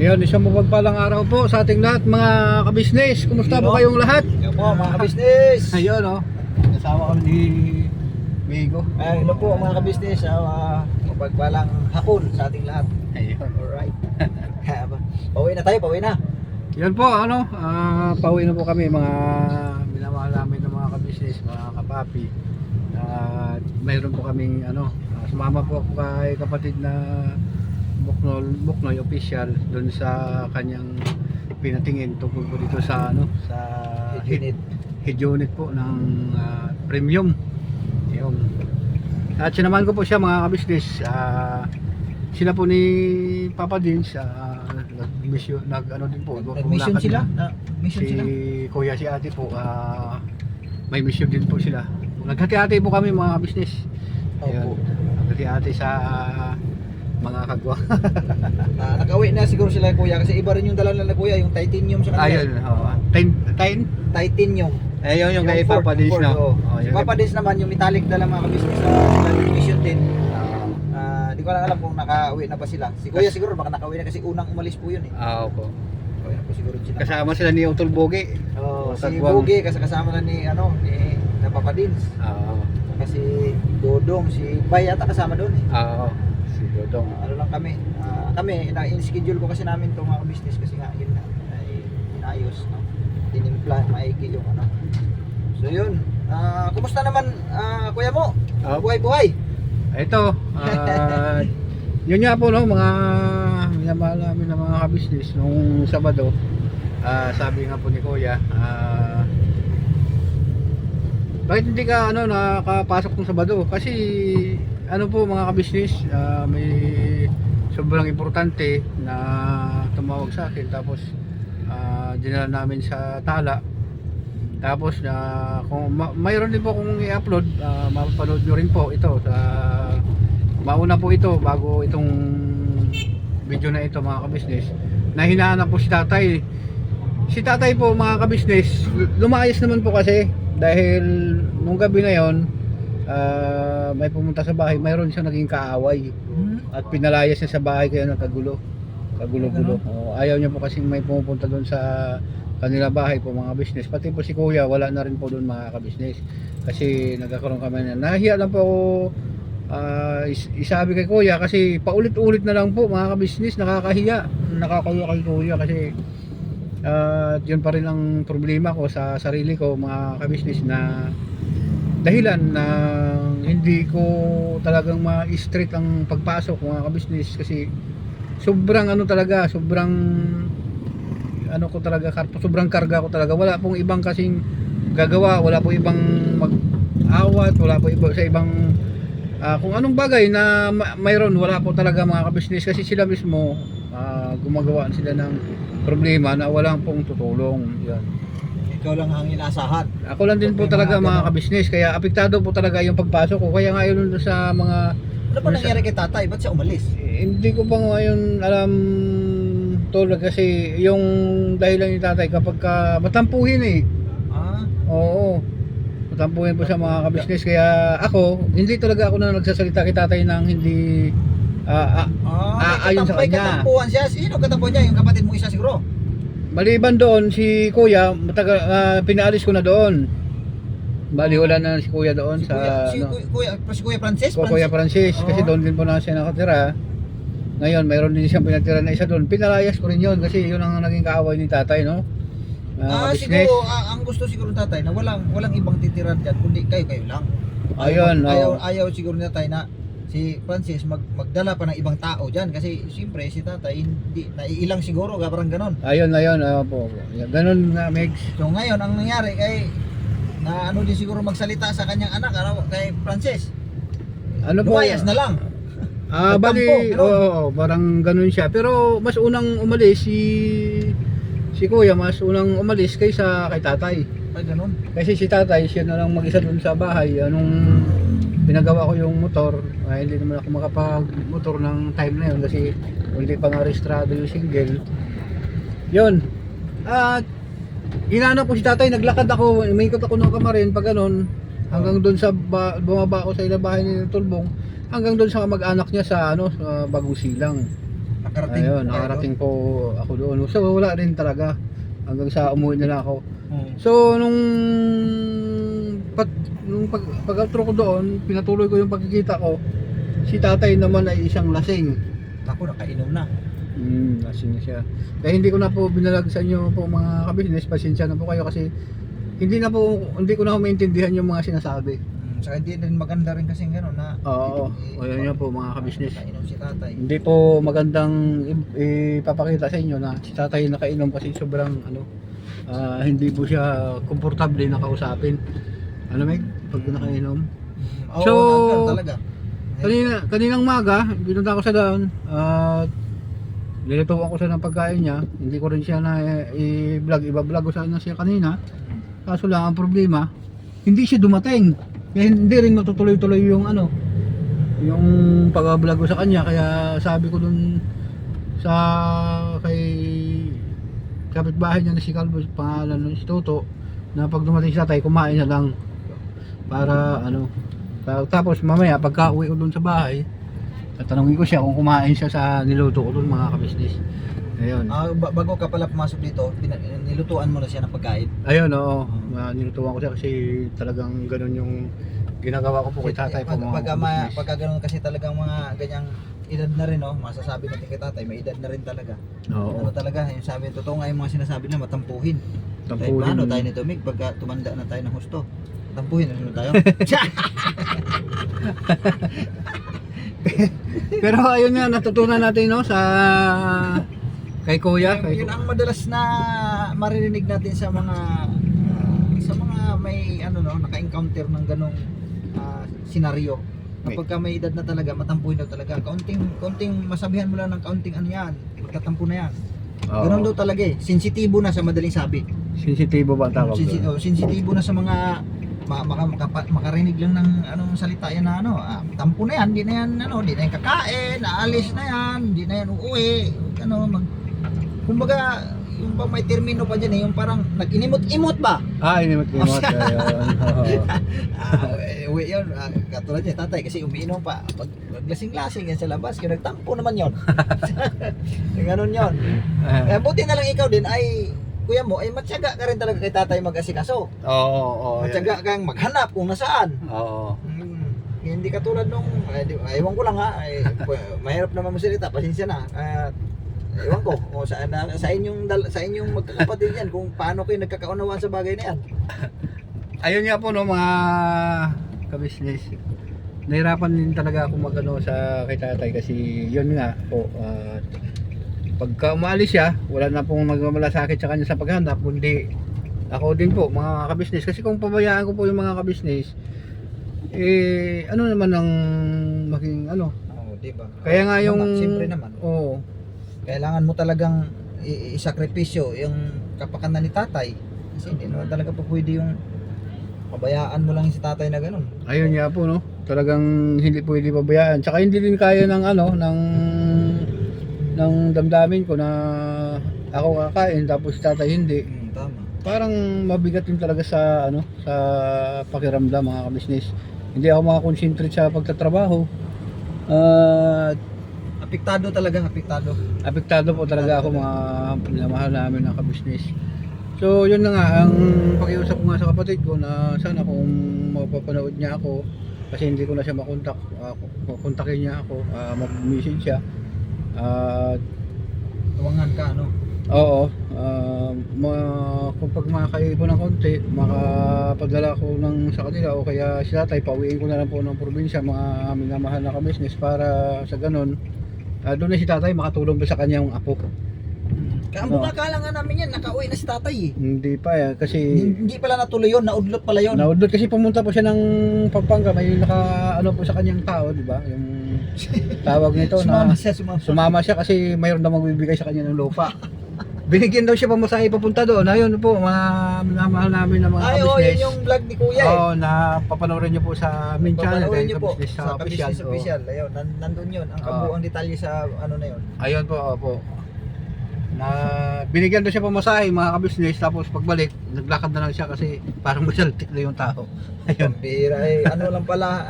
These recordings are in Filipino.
Ayun, isang mapagpalang araw po sa ating lahat mga kabisnes. Kumusta po kayong lahat? Hello po mga kabisnes. Ayun oh, kasama kami ni Migo. Hello po mga kabisnes. Mapagpalang hapon sa ating lahat. Ayun. Alright. Pauwi na tayo, pauwi na. Yan po, pauwi na po kami mga minamahal namin ng mga kabisnes, mga kapapi. At mayroon po kaming sumama po ako kay kapatid na Buknoy official doon sa kanyang pinatingin tungkol po dito sa sa head unit po ng premium. Yung at sinamahan ko po siya mga kabisnes. Sila po ni Papa din sa nag-mission din po. Nag-mission sila? Mission si sila? Kuya si Ate po may mission din po sila. Naghati-hati po kami mga kabisnes. Ayun. Naghati-hati sa mga kagwa. Nakauwi na siguro sila kuya kasi iba rin yung dala na kuya, yung titanium sa kanila. Ayun, Titanium. Ayun yung kay Papa Dins na. Si Papa Dins naman yung metallic dala mga kabisnes mission din. Di ko lang alam kung nakauwi na ba sila. Si kuya siguro baka nakauwi na kasi unang umalis po yun eh. Opo. Nakauwi na po siguro sila. Kasama sila ni Utol Boge. Si Boge kasama na ni na Papa Dins. Kasi Dodong, si Bay yata kasama doon eh. Si Dodong. Lang kami. Kami in-schedule ko kasi namin itong mga business kasi nga yun na inayos, no? Tinimpla, maigi yung So yun. Kumusta naman kuya mo? Buhay-buhay. Ito, yun nga po mga minamahal namin ng mga kabisnes nung Sabado. Sabi nga po ni Kuya, bakit hindi ka nakapasok ng Sabado? Kasi po mga kabisnes, may sobrang importante na tumawag sa akin, tapos dinala namin sa Tala. Tapos kung mayroon din po kung i-upload, mapapanood nyo rin po ito sa mauna po ito bago itong video na ito mga kabisnes, na hinahanap po si tatay. Si tatay po mga kabisnes, lumayas naman po kasi dahil nung gabi na yon may pumunta sa bahay, mayroon siyang naging kaaway at pinalayas niya sa bahay kaya nagkagulo. Kagulo-gulo. Ayaw niya po kasi may pumupunta doon sa kanila bahay po mga business. Pati po si Kuya wala na rin po doon mga kabisnes kasi nagkakaroon kami na nahiya lang po ako isabi kay Kuya kasi paulit-ulit na lang po mga kabisnes, nakakahiya kay Kuya kasi yun pa rin ang problema ko sa sarili ko mga kabisnes, na dahilan na hindi ko talagang ma-straight ang pagpasok mga kabisnes kasi sobrang sobrang karga ko talaga. Wala pong ibang kasing gagawa, wala pong ibang mag-awat, wala pong sa ibang kung anong bagay na mayroon, wala po talaga mga kabisnes kasi sila mismo gumagawa sila ng problema na walang pong tutulong. Yan. Ikaw lang ang inaasahan. Ako lang din po talaga mga kabisnes, kaya apektado po talaga yung pagpasok ko. Kaya ngayon sa mga ano ba nangyari kay tatay? Ba't siya umalis? Hindi ko pa ngayon alam tulad kasi yung dahilan ni tatay kapag matampuhin Oo. Matampuhin po sa mga kabisnes, kaya hindi talaga ako na nagsasalita kay tatay ng hindi ayon sa kanya. Katampuhan siya. Sino katampuhan niya? Yung kapatid mo isa siguro? Maliban doon si Kuya, pinaalis ko na doon. Bali wala na si Kuya doon si Kuya Francis? Kuya Francis kasi doon din po na siya nakatira. Ngayon mayroon din siyang pinatira na isa doon. Pinalayas ko rin yun kasi yun ang naging kaaway ni tatay, no? Siguro ang gusto siguro ng tatay na walang ibang titiran diyan kundi kayo lang. Ayaw siguro ni tatay na si Francis magdala pa ng ibang tao diyan kasi siyempre si tatay hindi naiilang siguro, parang ganon. Ayun po. Ganon na Megs. So ngayon ang nangyari kay na din siguro magsalita sa kanyang anak kay Francis. Lumayas na lang. Bali, parang ganun siya. Pero mas unang umalis si Kuya, mas unang umalis kaysa kay tatay. Ay, ganun. Kasi si tatay, siya na lang mag-isa dun sa bahay. Anong pinagawa ko yung motor, hindi naman ako makapag-motor ng time na yun kasi hindi pa nga registrado yung single. Yun. At inano ko si tatay, naglakad ako, may ikot ako ng Kamarin pag ganun, hanggang doon sa bumaba ako sa ilabahay ni Tulbong, hanggang doon sa mag-anak niya sa sa Bagong Silang. nakarating. Ayun, nakarating po ako doon. So wala rin talaga hanggang sa umuwi na lang ako. So nung pag-outro ko doon, pinatuloy ko yung pagkikita ko. Si tatay naman ay isang lasing. Ako, nakainom na. Lasing na siya. Kaya hindi ko na po binalag sa inyo po mga ka-business. Pasensya na po kayo kasi hindi ko na maintindihan yung mga sinasabi. Saka hindi rin maganda rin kasi gano'n na. Oo, ayun nga po mga ka-business. Nakainom si tatay. Hindi po magandang ipapakita sa inyo na si tatay nakainom kasi sobrang hindi po siya komportable na kausapin. Ano Meg? Pag nakainom. Oo, So, ganun talaga. Kaninang maga, binunta ko sa doon at nilituan ko siya ng pagkain niya. Hindi ko rin siya na iba-vlog ko sana siya kanina. Kaso lang ang problema, hindi siya dumating. Kaya hindi rin matutuloy-tuloy yung yung pag-vlog ko sa kanya. Kaya sabi ko dun sa kay kapitbahay niya na si Calvo, pangalan nun si Toto, na pag dumating si tatay, kumain na lang para tapos mamaya pagka uwi ko dun sa bahay, tatanungin ko siya kung kumain siya sa niluto ko dun mga ka-business. Ayun. Bago ka pala pumasok dito, nilutuan mo na siya ng pagkain. Ayun, oo. Nilutuan ko siya kasi talagang ganun yung ginagawa ko po kay tatay po mga ka-business. Pagka ganun kasi talagang mga ganyang edad na rin, masasabi natin kay tatay, may edad na rin talaga. Oo. Talaga, yung sabi, totoo nga yung mga sinasabi na matampuhin. Kahit Tampuhin. paano tayo nito, Mig, pagka tumanda na tayo ng husto, tampuhin na tayo. Pero ayun nga, natutunan natin sa kay Kuya. Yun ang madalas na maririnig natin sa mga may naka-encounter ng ganong senaryo. Kapag may edad na talaga, matampuhin daw talaga. Kaunting masabihan mo lang ng kaunting yan, magtatampo na yan. Ganun daw talaga eh. Sensitibo na sa madaling sabi. Sensitibo ba ang tawag doon? Sensitibo na sa mga makarinig lang ng salita yan na tampo na yan, di na yan kakain, aalis na yan, di na yan uuwi, kumbaga yung pa may termino pa dyan yung parang nag-inimot-imot ba? Inimot-imot. Uwi yun, katulad niya tatay kasi umiinom pa, pag lasing-lasing yan sa labas, kaya nagtampo naman yun. Ganun yun. Buti na lang ikaw din ay kuya mo ay matyaga ka rin talaga kay tatay mag-asikaso. Oo. Matyaga kang maghanap kung nasaan. Oo. Hindi katulad nung, ewan ko lang mahirap naman masalita, pasensya na. Ewan ko, sa inyong magkakapatid yan, kung paano kayo nagkakaunawaan sa bagay na yan. Ayun nga po mga ka-business. Nahirapan din talaga ako sa kay tatay kasi yun nga po, pagka umalis siya, wala na pong magmamalasakit sa kanya sa paghanap, kundi ako din po mga ka-business. Kasi kung pabayaan ko po yung mga ka-business, ano naman ang maging diba? Kaya nga yung siyempre naman. Kailangan mo talagang isakripisyo yung kapakanan ni tatay. Kasi hindi naman talaga po pwede yung pabayaan mo lang si tatay na ganun. Ayun nga po talagang hindi pwede pabayaan. Tsaka hindi din kaya ng ng damdamin ko na ako kakain tapos tatay hindi. Tama. Parang mabigat din talaga sa sa pakiramdam mga ka-business. Hindi ako makakonsentrate sa pagtatrabaho. Apektado po talaga ako mga pinamahal namin ng ka-business. So yun na nga ang pakiusap ko nga sa kapatid ko na sana kung mapapanood niya ako kasi hindi ko na siya makontak, kontakin niya ako, mag-message siya. Tawangan ka Oo, kung pag makakaipon ng konti, makapadala ko sa kanila o kaya si tatay, pauwiin ko na lang po ng probinsya, mga minamahal na ka-business para sa ganun, doon na si tatay makatulong pa sa kanyang apo. Kaya ang akala nga namin yan, nakauwi na si tatay eh. Hindi pa kasi Hindi pala natuloy yun, naudlot pala yun. naudlot kasi pumunta po siya ng Pampanga, may po sa kanyang tao, di ba? Yung tawag nito Sumama na siya. sumama siya kasi mayroon daw magbibigay sa kanya ng lupa. Binigyan daw siya pamasahe papunta doon. Ayun po, mga minamahal namin ng mga yun ka-business. yung vlog ni Kuya Oo, na papanoorin niyo po sa main channel Papanoorin kay niyo po ka-business sa Ka-Business official. Official. Ayun, nandun yun. Ang kabuang detalye sa na yun. Ayun po, opo. Na binigyan daw siya pamasahe mga ka-business, tapos pagbalik, naglakad na lang siya kasi parang masaltik na yung tao. Ayun. Pambira lang pala,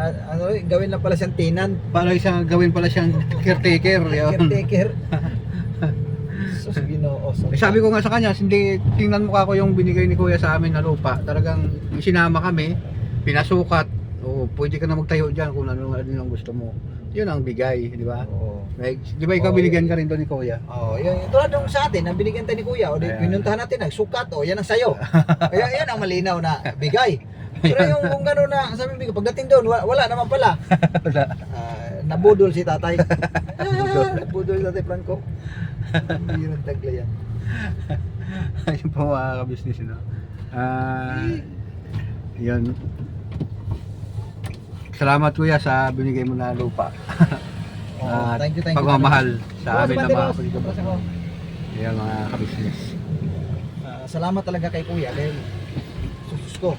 gawin lang pala siyang tenant. Para gawin pala siyang caretaker. Yun. Caretaker. Sus, Ginoo. Eh, sabi ko nga sa kanya, hindi, tingnan mo ako yung binigay ni Kuya sa amin na lupa. Talagang sinama kami, pinasukat. O, pwede ka na magtayo dyan kung ano ang gusto mo. Yun ang bigay, di ba? Oo. Like, di ba ikaw Oo, binigyan ka rin doon ni Kuya? Oh, yung tulad nung sa atin, ang binigyan tayo ni Kuya, o di Ayan. pinuntahan natin, nagsukat, o yan ang sayo. Kaya yan ang malinaw na bigay. Pero yung kung gano'n na, sabi mo, pagdating doon, wala naman pala. Wala. Nabudol si tatay. Nabudol si tatay Franco. Hindi yun ang tagla yan. Ayun po mga ka-business, no? Yun. Salamat Kuya sa binigay mo na lupa. Oh, At thank you. pagmamahal sa amin na mga Banderos. kapatid ko. Yan mga ka-business. Salamat talaga kay Kuya dahil sus ko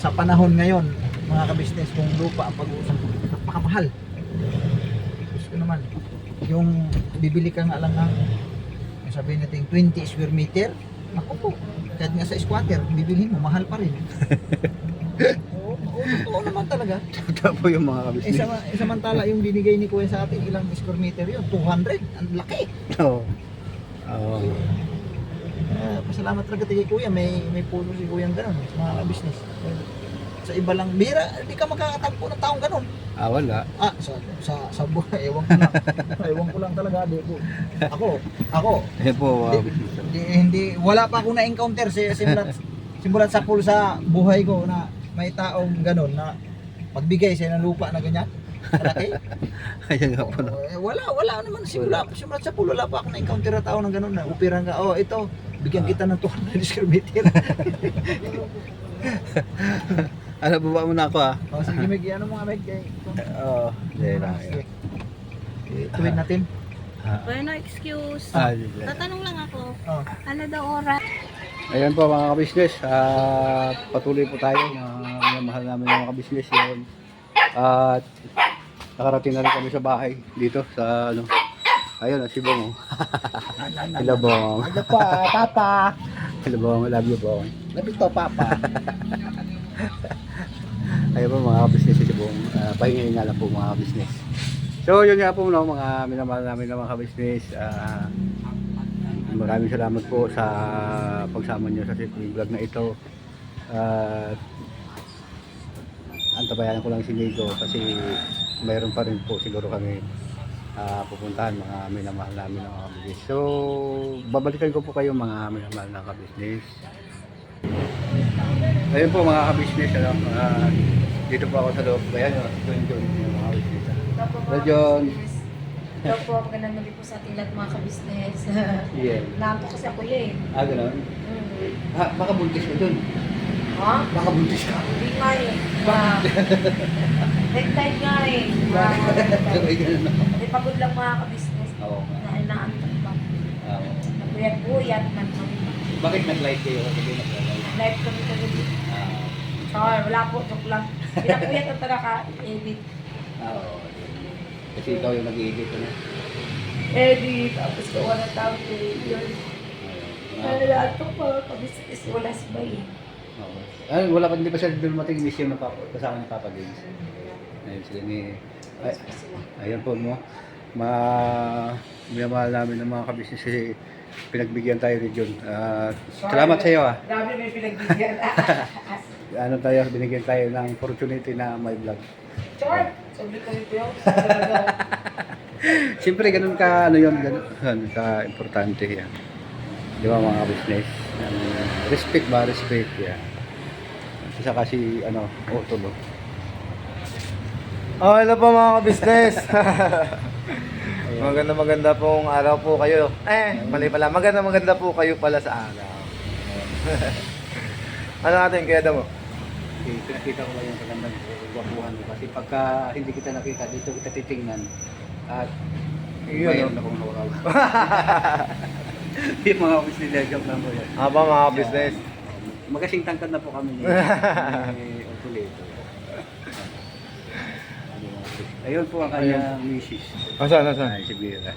sa panahon ngayon mga ka-business kung lupa ang pag-uusap napakamahal. Sus ko naman yung bibili ka nga lang ng yung sabihin natin 20 square meter, naku po kahit nga sa squatter bibilhin mo mahal pa rin. Oo, totoo naman talaga. Ito po yung mga ka-business. Samantala yung binigay ni Kuya sa atin ilang square meter yun, 200, ang laki. Oo. Oo. Pasalamat talaga kay Kuya, may puno si Kuya gano'n, mga ka-business. Sa iba lang, bira, hindi ka makakatagpo ng taong gano'n. Wala. Sa buhay, ewan ko lang. Ewan ko lang talaga, di ko. Ako, Ayun po mga hindi, wala pa akong na-encounter simulat sa pool sa buhay ko na may taong gano'n na pagbigay siya ng lupa na ganyan. Malaki. Ayun nga po. No? Wala naman simulat sa pool, wala pa akong na-encounter na tao ng gano'n na upiran ka, oh ito, bigyan kita ng 200 square meter. Ano, baba mo na ako Oh, sige, Meg, ano mga Meg? Oo. Hindi lang. Sige. Tuwid natin. Bueno, excuse. Sige. Tatanong lang ako. Oh. Ano daw oras? Ayan po mga ka-business, patuloy po tayo, mga mahal namin mga ka-business yun. At nakarating na rin kami sa bahay dito sa ano. Ayun, si Bong. Hello Bong. Ano pa, Papa? Hello Bong, love you Bong. Lapit to, Papa. Ayun po mga ka-business si Bong. Pahingayin nga lang po mga ka-business. So yun nga po no, mga minamahal namin na mga ka-business. Maraming salamat po sa pagsama nyo sa simpleng vlog na ito. Antabayan ko lang si Nico kasi mayroon pa rin po siguro kami pupuntahan mga minamahal namin ng mga business. So babalikan ko po kayo mga minamahal ng ka-business. Ayun po mga ka-business, dito po ako sa loob. Ayan yung John yung mga business. Hello John. Daw po, magandang gabi po sa ating lahat mga ka-business. Yeah. Naanto kasi ako yan. Gano'n? Baka buntis mo dun. Ha? Baka buntis ka. Hindi nga eh. Next time nga eh. Sabay ganun na. Hindi pagod lang mga ka-business. Oo nga. Dahil naantok pa. Oo. Naguyat-guyat man. Bakit nag-live kayo? Kasi nag-live. Live kami kagabi. Sorry, wala po. Joke lang. Pinapuyat ang talaga edit. Oo. Kasi ikaw yung nag-i-edit ano? Edit. Tapos gawa ng tawag eh. Yun. Naantok pa ka-business. Wala si Bay. Wala pa, hindi pa siya dumating mission ng Papa, kasama ni Papa Games. Ayun sila ni... Ayun po mo. Minamahal namin ng mga kabisnes kasi pinagbigyan tayo ni John. Salamat sa iyo Grabe may pinagbigyan. Ano tayo, binigyan tayo ng opportunity na may vlog. Char! Sabi ko ito yun. Siyempre ganun ka, ano yun, ganun ka importante yan. Di ba mga business? Respect ba? Respect yan. Isa kasi, tulo. Hello po mga ka-business. maganda pong araw po kayo. Mali pala. Maganda po kayo pala sa araw. Ano natin kaya mo? Pinakita ko lang yung kagandang gwapuhan mo. Kasi pagka hindi kita nakita, dito kita titingnan. At mayroon na kong hawak. Yung mga business, joke lang po yan. Mga ka-business. Magasing tangkad na po kami ni Otuleto. Ayun po ang kanyang misis. Asan? Ay, si Bira.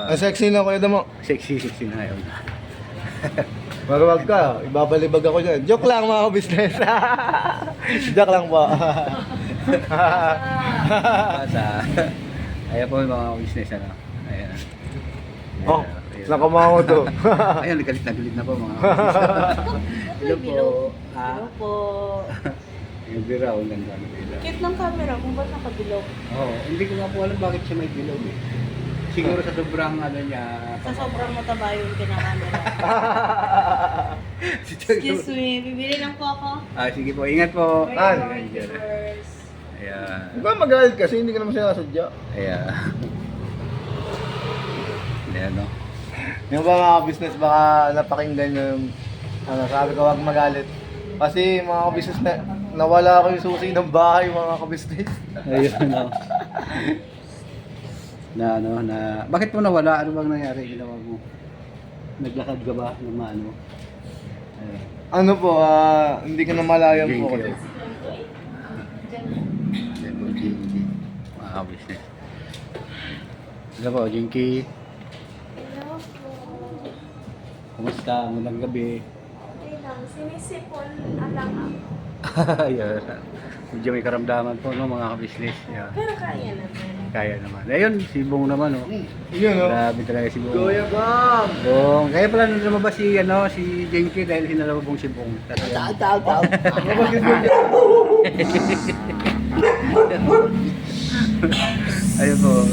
Ang sexy na kayo mo. Sexy na ngayon. Maruwag ka. Ibabalibag ako dyan. Joke lang mga ka-business. Joke lang po. Ayan po yung mga business, Ayan. Oh. Nakamango to. Ayun, galit na po mga Hello po. Hello po. Yung bira, ang ganda ng bira. Cute ng camera kung ba't nakabilog. Oo, hindi ko nga po alam bakit siya may bilog eh. Siguro sa sobrang ano niya. Sa sobrang mataba yung kinakamera. Excuse me, bibili lang po ako. Sige po, ingat po. An? Ayan. Huwag ka magalit kasi hindi ka naman sinasadya. Ayan. Ayan, no? Yung mga business baka napakinggan yung sabi ko wag magalit. Kasi mga business nawala ako yung susi ng bahay mga ka-business. Ayun, no? Bakit mo nawala? Ano bang nangyari? Ginawa mo? Naglakad ka ba? Ng ano? Ayan. Ano po, hindi ko na malayan po kasi. Ayan po, Jinky. Mga business. Hello po, Jinky. Hello po. Kumusta? Magandang gabi. Okay lang, sinisipon alang ako. Ayan. Medyo may karamdaman po, no, mga ka-business. Ayan. Pero kaya naman. Kaya naman. Ayun, si Bong naman, oh. Yun o. Grabe talaga si Bong. Kuya Bam! Bong. Kaya pala nung lumabas si, si Jenky dahil sinalabong si Bong. Tao. Ayun po,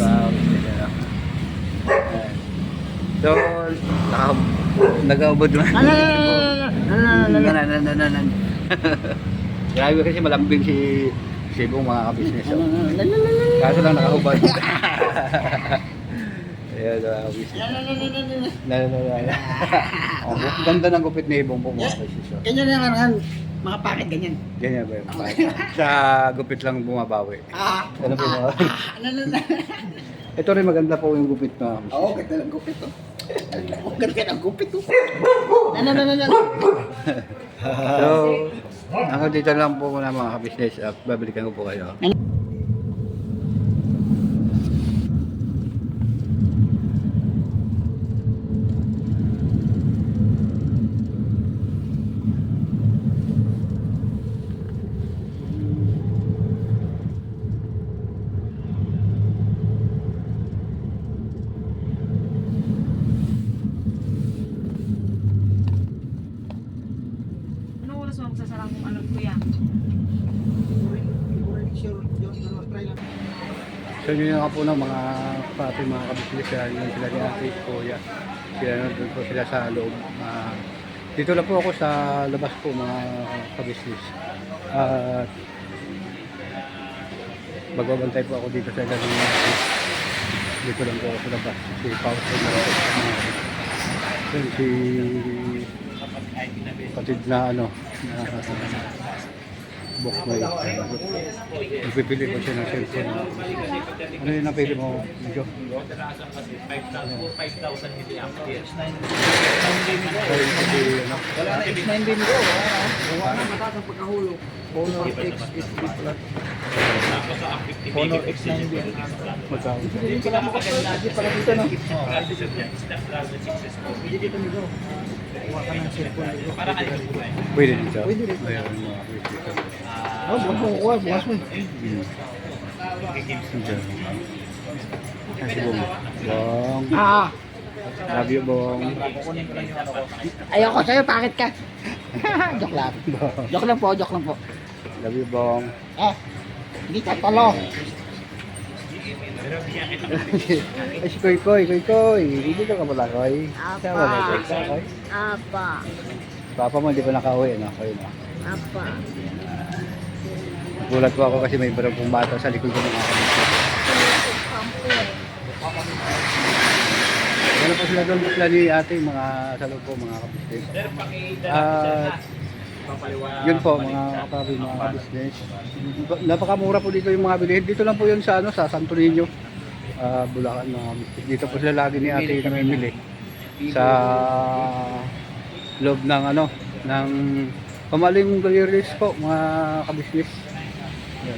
so, nag-aubod naman. Grabe kasi malambing si Bong, mga ka-business. Kaso lang nakahubad. Ayan, ka-business. Ang ganda ng gupit ni Bong po, mga ka-business. Ganyan na nga, mga pakit ganyan. Ganyan ba yung sa gupit lang bumabawi. Ano po mga? Ito rin maganda po yung gupit na. Oo, ganda ng gupit to. Ganda ng gupit to. So, hanggang dito lang po muna mga ka-business at babalikan ko po kayo. Anong oras mo magsasarang kung alam ko yan? So yun nga po ng mga pati mga kabisnes yun sila ni Ate Kuya. Sila nandun po sila sa loob. Dito lang po ako sa labas po mga kabisnes. At magbabantay po ako dito sa ilalim ng dito lang po ako sa labas. Si Pao po na yun, si kapatid na na Boknoy. Nagpipili ko siya ng cellphone. Ano yung napili mo? Medyo? 5,000 milliamperes. Wala na X9 din ko. Wala na mataas ang pagkahulog. Honor X is flat. Honor X9 din. Magkano? Hindi ko na mo kasi pala dito no. Hindi dito nito. Kuha ka ng cellphone dito. Pwede dito? Pwede dito. Ayun, mga dito. Bukas mo kuha, bukas mo. Diyan. Kasi Bong. Bong. Love you, Bong. Ayoko sa'yo, pakit ka. Joke lang. Joke lang po. Love you, Bong. Hindi ka talo. Ay, si Koy. Dito ka pala, Koy. Saan ba na, Koy? Apa. Papa mo, hindi pa nakauwi, no? Koy, no? Apa. Gulat ko ako kasi may barang pong bata sa likod ko ng mga kapatid. Wala po sila doon sila ni ate, mga sa loob po, mga kapatid. Yun po, mga kapatid, mga business. Napakamura po dito yung mga bilihin. Dito lang po yun sa, sa Santo Niño. Bulacan, mga business. Dito po sila lagi ni ate namimili. Sa loob ng ng Pamaling Galleries po, mga kabisnes. Yan.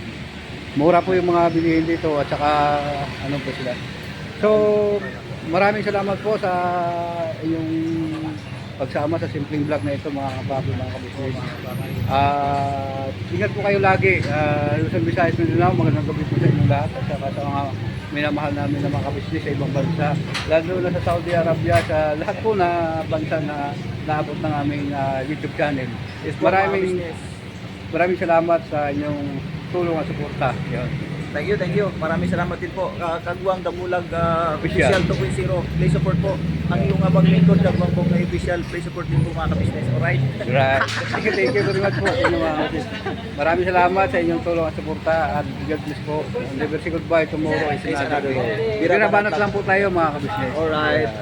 Mura po yung mga bilihin dito at saka po sila. So, maraming salamat po sa inyong pagsama sa simpleng vlog na ito mga kapapi, mga kabisnes. Ingat po kayo lagi. Luzon, Visayas, Mindanao, magandang gabi po sa inyong lahat at saka sa mga minamahal namin na mga kabisnes sa ibang bansa. Lalo na sa Saudi Arabia, sa lahat po na bansa na naabot ng aming YouTube channel. Maraming salamat sa inyong tulong at suporta. Yun. Thank you. Maraming salamat din po. Kagwang Damulag Official. Official 2.0. Play support po. Ang iyong abang lingkod, Kagwang Bog na official. Play support din po mga ka-business. Alright? Right. Thank you very much po. Maraming salamat sa inyong tulong at suporta at God bless po. Never say goodbye, tomorrow is another day. Birabanat lang po tayo mga kabisnes. Alright.